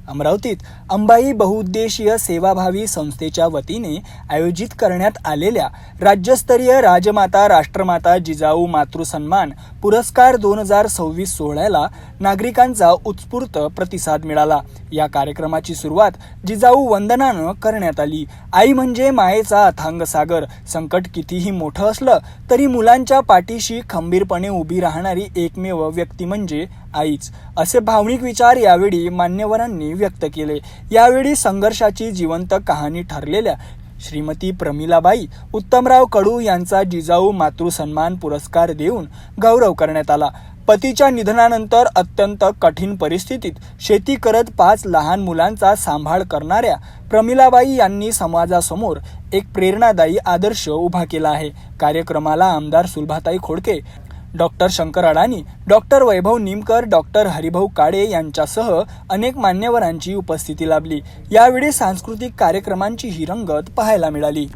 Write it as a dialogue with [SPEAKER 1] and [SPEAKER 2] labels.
[SPEAKER 1] अमरावतीत अंबाई बहुउद्देशीय सेवाभावी संस्थेच्या वतीने आयोजित करण्यात आलेल्या राज्यस्तरीय राजमाता राष्ट्रमाता जिजाऊ मातृसन्मान पुरस्कार 2026 सोहळ्याला नागरिकांचा उत्स्फूर्त प्रतिसाद मिळाला। या कार्यक्रमाची सुरुवात जिजाऊ वंदनानं करण्यात आली। आई म्हणजे मायेचा अथांग सागर, संकट कितीही मोठं असलं तरी मुलांच्या पाठीशी खंबीरपणे उभी राहणारी एकमेव व्यक्ती म्हणजे आईच, असे भावनिक विचार यावेळी मान्यवरांनी व्यक्त केले। यावेळी संघर्षाची जिवंत कहाणी ठरलेल्या श्रीमती प्रमिलाबाई उत्तमराव कडू यांचा जिजाऊ मातृसन्मान पुरस्कार देऊन गौरव करण्यात आला। पतीच्या निधनानंतर अत्यंत कठीण परिस्थितीत शेती करत 5 लहान मुलांचा सांभाळ करणाऱ्या प्रमिलाबाई यांनी समाजासमोर एक प्रेरणादायी आदर्श उभा केला आहे। कार्यक्रमाला आमदार सुलभाताई खोडके, डॉक्टर शंकर अडाणी, डॉक्टर वैभव निमकर, डॉक्टर हरिभाऊ काळे यांच्यासह अनेक मान्यवरांची उपस्थिती लाभली। यावेळी सांस्कृतिक कार्यक्रमांची ही रंगत पाहायला मिळाली।